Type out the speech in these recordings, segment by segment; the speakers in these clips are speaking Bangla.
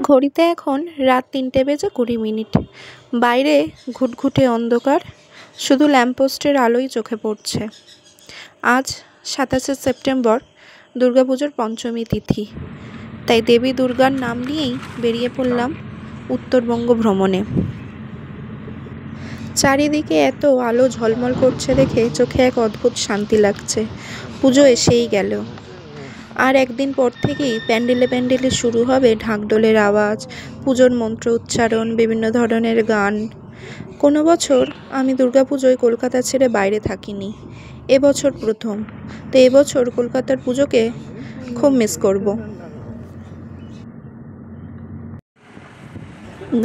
ঘড়িতে এখন রাত ৩টে বেজে ২০ মিনিট। বাইরে ঘুটঘুটে অন্ধকার, শুধু ল্যাম্পপোস্টের আলোই চোখে পড়ছে। আজ ২৭শে সেপ্টেম্বর, দুর্গাপুজোর পঞ্চমী তিথি। তাই দেবী দুর্গার নাম নিয়েই বেরিয়ে পড়লাম উত্তরবঙ্গ ভ্রমণে। চারিদিকে এত আলো ঝলমল করছে দেখে চোখে এক অদ্ভুত শান্তি লাগছে। পুজো এসেই গেল। আর একদিন পর থেকেই প্যান্ডেলে প্যান্ডেলে শুরু হবে ঢাকঢোলের আওয়াজ, পুজোর মন্ত্র উচ্চারণ, বিভিন্ন ধরনের গান। কোনো বছর আমি দুর্গাপুজোয় কলকাতা ছেড়ে বাইরে থাকিনি, এবছর প্রথম। তো এবছর কলকাতার পুজোকে খুব মিস করব।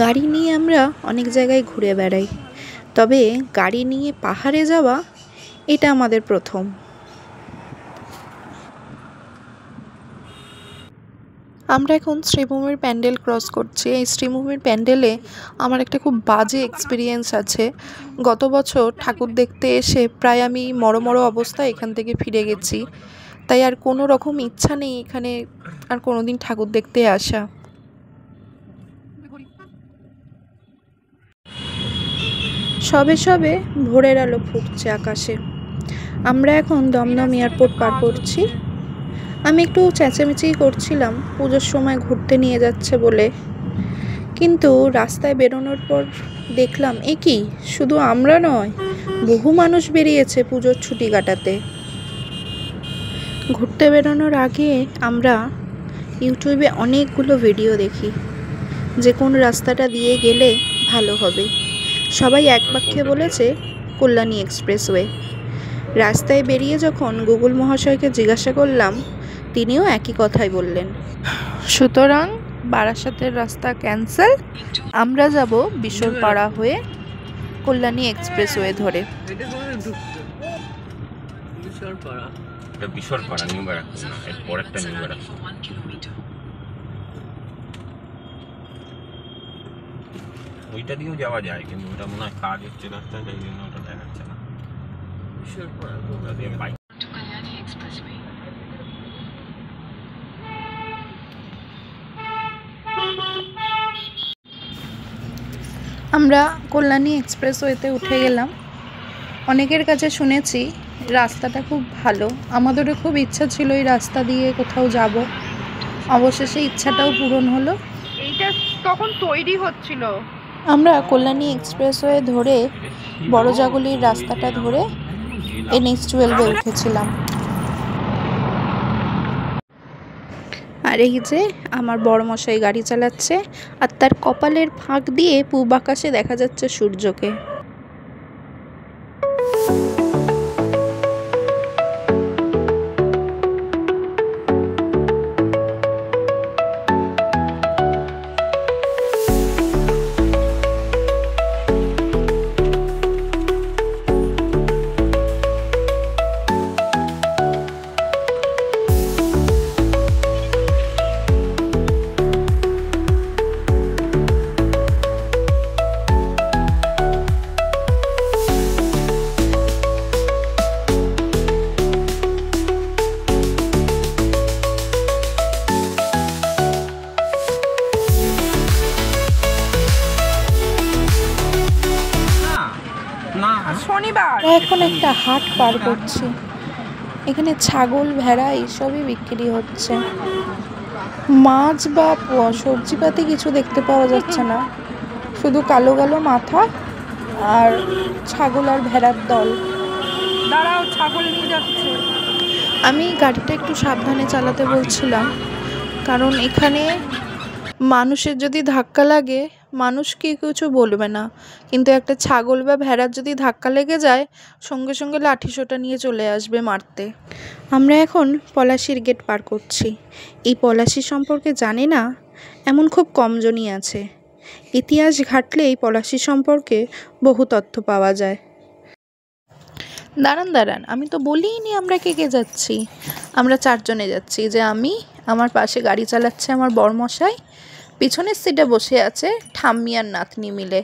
গাড়ি নিয়ে আমরা অনেক জায়গায় ঘুরে বেড়াই, তবে গাড়ি নিয়ে পাহাড়ে যাওয়া এটা আমাদের প্রথম। আমরা এখন শ্রীভূমির প্যান্ডেল ক্রস করছি। এই শ্রীভূমির প্যান্ডেলে আমার একটা খুব বাজে এক্সপিরিয়েন্স আছে। গত বছর ঠাকুর দেখতে এসে প্রায় আমি মরমর অবস্থায় এখান থেকে ফিরে গেছি। তাই আর কোনো রকম ইচ্ছা নেই এখানে আর কোনোদিন ঠাকুর দেখতে আসা। সবে সবে ভোরের আলো ফুটছে আকাশে। আমরা এখন দমদম এয়ারপোর্ট পার করছি। আমি একটু চেঁচামেচি করছিলাম পুজোর সময় ঘুরতে নিয়ে যাচ্ছে বলে, কিন্তু রাস্তায় বেরোনোর পর দেখলাম এ কি, শুধু আমরা নয়, বহু মানুষ বেরিয়েছে পুজোর ছুটি কাটাতে। ঘুরতে বেরোনোর আগে আমরা ইউটিউবে অনেকগুলো ভিডিও দেখি যে কোন রাস্তাটা দিয়ে গেলে ভালো হবে। সবাই এক বাক্যে বলেছে কল্যাণী এক্সপ্রেসওয়ে। রাস্তায় বেরিয়ে যখন গুগল মহাশয়কে জিজ্ঞাসা করলাম, তিনিও একই কথাই বললেন। সুতরাং বারাসাতের রাস্তা ক্যান্সেল, আমরা যাব বিশরপাড়া হয়ে কল্যাণী এক্সপ্রেসওয়ে ধরে। ওইটা দিয়েও যাওয়া যায়, কিন্তু ওটা মনে হয় কাজ হচ্ছে রাস্তা, সেই জন্য ওটা দেখাচ্ছে না। আমরা কল্যাণী এক্সপ্রেসওয়েতে উঠে গেলাম। অনেকের কাছে শুনেছি রাস্তাটা খুব ভালো, আমাদেরও খুব ইচ্ছা ছিল এই রাস্তা দিয়ে কোথাও যাব। অবশেষে ইচ্ছাটাও পূরণ হলো। এইটা তখন তৈরি হচ্ছিল। আমরা কল্যাণী এক্সপ্রেসওয়ে ধরে বড়জাগুলির রাস্তাটা ধরে NH-12 উঠেছিলাম। আর এই যে আমার বড়মশাই গাড়ি চালাচ্ছে, আর তার কপালের ফাঁক দিয়ে পূব আকাশে দেখা যাচ্ছে সূর্যকে। শনিবার এখন একটা হাট পার করছি। এখানে ছাগল, ভেড়া এইসবই বিক্রি হচ্ছে। মাছ বা সবজিপাতি কিছু দেখতে পাওয়া যাচ্ছে না, শুধু কালো কালো মাথা আর ছাগল আর ভেড়ার দল। দাঁড়াও, ছাগল নিয়ে যাচ্ছে। আমি গাড়িটা একটু সাবধানে চালাতে বলছিলাম, কারণ এখানে মানুষের যদি ধাক্কা লাগে মানুষ কি কিছু বলবে না, কিন্তু একটা ছাগল বা ভেড়ার যদি ধাক্কা লেগে যায় সঙ্গে সঙ্গে লাঠিসোঁটা নিয়ে চলে আসবে মারতে। আমরা এখন পলাশির গেট পার করছি। এই পলাশি সম্পর্কে জানি না এমন খুব কমজনই আছে। ইতিহাস ঘাটলে এই পলাশি সম্পর্কে বহু তথ্য পাওয়া যায়। দাঁড়ান দাঁড়ান, আমি তো বলিনি আমরা কে কে যাচ্ছি। আমরা 4 জনে যাচ্ছি, যে আমি, আমার পাশে গাড়ি চালাচ্ছে আমার বড়মশাই, পিছনের সিটে বসে আছে ঠাম্মি আর নাতনি মিলে।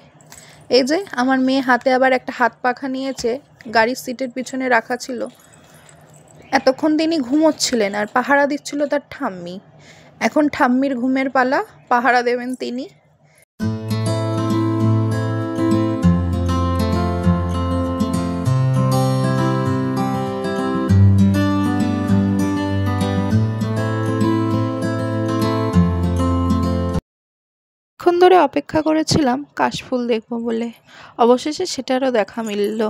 এই যে আমার মেয়ে হাতে আবার একটা হাত পাখা নিয়েছে, গাড়ির সিটের পিছনে রাখা ছিল। এতক্ষণ তিনি ঘুমোচ্ছিলেন আর পাহারা দিচ্ছিল তার ঠাম্মি। এখন ঠাম্মির ঘুমের পালা, পাহারা দেবেন তিনি। অনেকক্ষণ ধরে অপেক্ষা করেছিলাম কাশফুল দেখব বলে, অবশেষে সেটারও দেখা মিলল।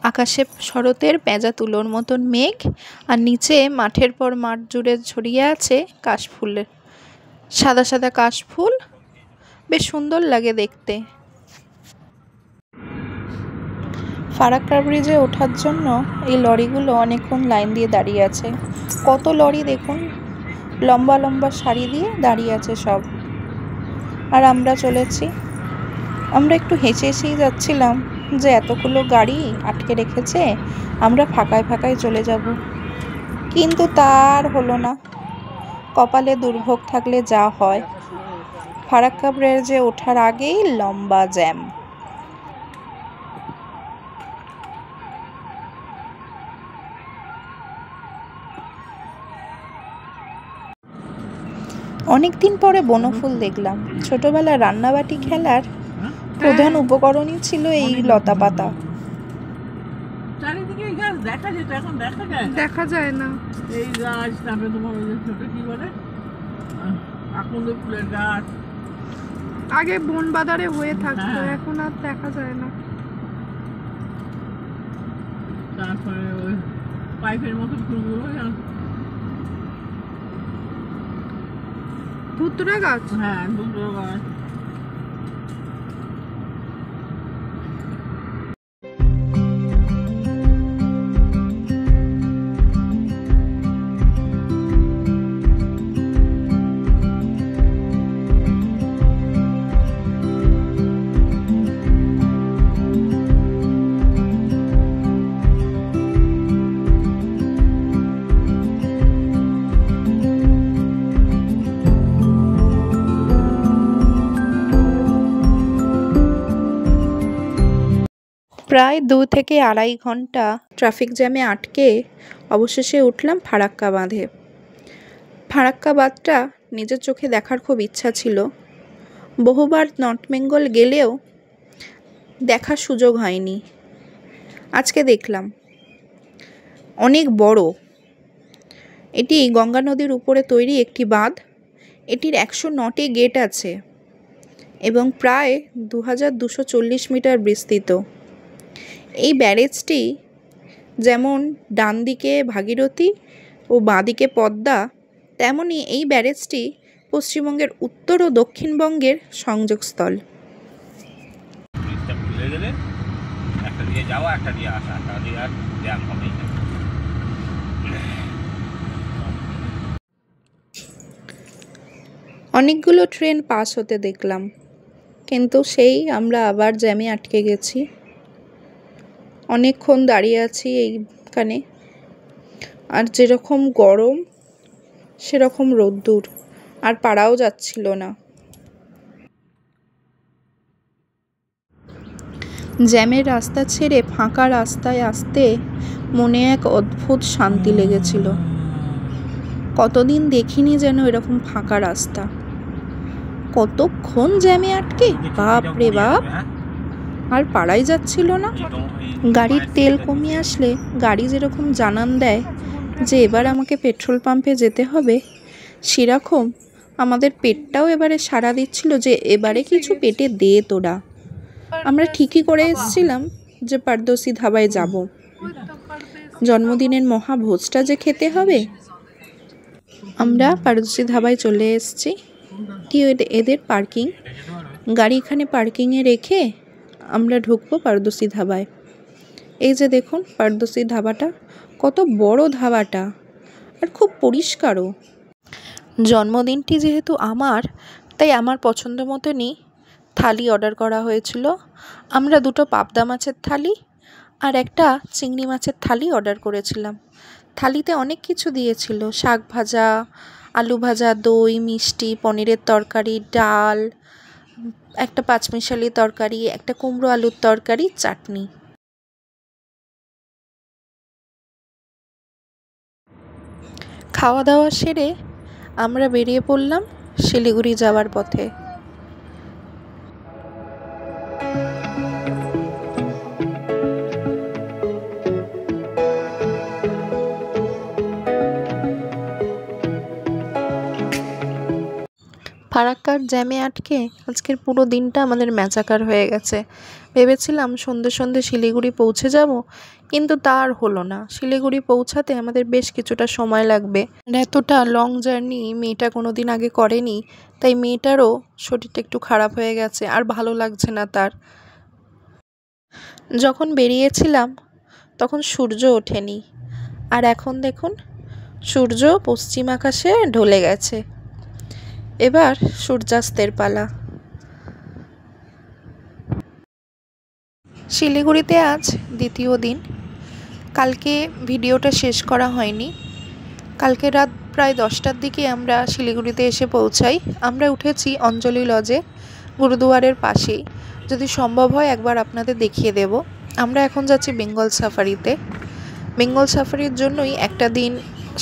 আকাশে শরতের পেঁজা তুলোর মতন মেঘ, আর নিচে মাঠের পর মাঠ জুড়ে ছড়িয়ে আছে কাশফুলের সাদা সাদা কাশফুল, বেশ সুন্দর লাগে দেখতে। ফারাক্কা ব্রিজে ওঠার জন্য এই লরিগুলো অনেকক্ষণ লাইন দিয়ে দাঁড়িয়ে আছে। কত লরি দেখুন, লম্বা লম্বা সারি দিয়ে দাঁড়িয়ে আছে সব। আর আমরা চলেছি, আমরা একটু হেসে হেসেই যাচ্ছিলাম যে এতগুলো গাড়ি আটকে রেখেছে, আমরা ফাঁকায় ফাঁকায় চলে যাব। কিন্তু তার হলো না, কপালে দুর্ভোগ থাকলে যা হয়। ফারাক্কা ব্রিজে ওঠার আগেই লম্বা জ্যাম। অনেকদিন পরে বনফুল দেখলাম। ছোটবেলায় রান্নাবাটি খেলার প্রধান উপকরণই ছিল এই লতা পাতা। চারিদিকে এই গাছ দেখা যেত, এখন দেখা যায় না। এই গাছ, তারপরে তোমার ওই যে ছোট কি বলে আকন্দ ফুলের গাছ, আগে বন বাজারে হয়ে থাকতো, এখন আর দেখা যায় না। তারপরে ওই পাইপের মতো ফুলগুলো, ধুতরা গাছ, হ্যাঁ দুটো গাছ। প্রায় 2 থেকে 2.5 ঘন্টা ট্রাফিক জ্যামে আটকে অবশেষে উঠলাম ফারাক্কা বাঁধে। ফারাক্কা বাঁধটা নিজের চোখে দেখার খুব ইচ্ছা ছিল। বহুবার নর্থ বেঙ্গল গেলেও দেখার সুযোগ হয়নি, আজকে দেখলাম। অনেক বড়, এটি গঙ্গা নদীর উপরে তৈরি একটি বাঁধ। এটির 109টি গেট আছে এবং প্রায় 2240 মিটার বিস্তৃত। এই ব্যারেজটি যেমন ডান দিকে ভাগীরথী ও বাঁ দিকে পদ্মা, তেমনি এই ব্যারেজটি পশ্চিমবঙ্গের উত্তর ও দক্ষিণবঙ্গের সংযোগস্থল। ব্রিজটা খুলে গেলে একটা দিয়ে যাওয়া, একটা দিয়ে আসা, একটা দিয়ে আর জ্যাম হবেই না। অনেকগুলো ট্রেন পাস হতে দেখলাম, কিন্তু সেই আমরা আবার জ্যামে আটকে গেছি। অনেকক্ষণ দাঁড়িয়ে আছি এইখানে, আর যেরকম গরম সেরকম রোদ্দুর, আর পারাও যাচ্ছিল না। জ্যামের রাস্তা ছেড়ে ফাঁকা রাস্তায় আসতে মনে এক অদ্ভুত শান্তি লেগেছিল। কতদিন দেখিনি যেন এরকম ফাঁকা রাস্তা। কতক্ষণ জ্যামে আটকে, বাপ রে বাপ, আর পারাই যাচ্ছিল না। গাড়ির তেল কমিয়ে আসলে গাড়ি যেরকম জানান দেয় যে এবার আমাকে পেট্রোল পাম্পে যেতে হবে, সেরকম আমাদের পেটটাও এবারে সাড়া দিচ্ছিল যে এবারে কিছু পেটে দে তোরা। আমরা ঠিকই করে এসেছিলাম যে পারদৌসি ধাবায় যাব, জন্মদিনের মহাভোজটা যে খেতে হবে। আমরা পারদৌসি ধাবায় চলে এসেছি। কি এদের পার্কিং, গাড়ি এখানে পার্কিংয়ে রেখে আমরা ঢুকবো পারদৌসি ধাবায়। এই যে দেখুন পারদৌসি ধাবাটা, কত বড় ধাবাটা, আর খুব পরিষ্কারও। জন্মদিনটি যেহেতু আমার, তাই আমার পছন্দ মতনই থালি অর্ডার করা হয়েছিল। আমরা 2টো পাবদা মাছের থালি আর একটা চিংড়ি মাছের থালি অর্ডার করেছিলাম। থালিতে অনেক কিছু দিয়েছিল, শাক ভাজা, আলু ভাজা, দই, মিষ্টি, পনিরের তরকারি, ডাল, একটা পাঁচমিশালি তরকারি, একটা কুমড়ো আলুর তরকারি, চাটনি। খাওয়া দাওয়া সেরে আমরা বেরিয়ে পড়লাম শিলিগুড়ি যাওয়ার পথে। ফারাক্কার জ্যামে আটকে আজকের পুরো দিনটা আমাদের ম্যাচাকার হয়ে গেছে। ভেবেছিলাম সন্ধ্যে সন্ধ্যে শিলিগুড়ি পৌঁছে যাব, কিন্তু তা আর হলো না। শিলিগুড়ি পৌঁছাতে আমাদের বেশ কিছুটা সময় লাগবে। এতটা লং জার্নি মেয়েটা কোনো দিন আগে করেনি, তাই মেয়েটারও শরীরটা একটু খারাপ হয়ে গেছে, আর ভালো লাগছে না তার। যখন বেরিয়েছিলাম তখন সূর্য ওঠেনি, আর এখন দেখুন সূর্য পশ্চিম আকাশে ঢলে গেছে। এবার সূর্যাস্তের পালা। শিলিগুড়িতে আজ দ্বিতীয় দিন। কালকে ভিডিওটা শেষ করা হয়নি। কালকে রাত প্রায় 10টার দিকে আমরা শিলিগুড়িতে এসে পৌঁছাই। আমরা উঠেছি অঞ্জলি লজে, গুরুদুয়ারের পাশেই। যদি সম্ভব হয় একবার আপনাদের দেখিয়ে দেব। আমরা এখন যাচ্ছি বেঙ্গল সাফারিতে। বেঙ্গল সাফারির জন্যই একটা দিন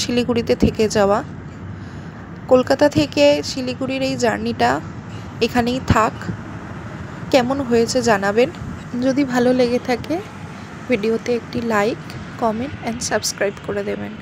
শিলিগুড়িতে থেকে যাওয়া। কলকাতা থেকে শিলিগুড়ির এই জার্নিটা এখানেই থাক। কেমন হয়েছে জানাবেন। যদি ভালো লেগে থাকে ভিডিওতে একটি লাইক, কমেন্ট অ্যান্ড সাবস্ক্রাইব করে দেবেন।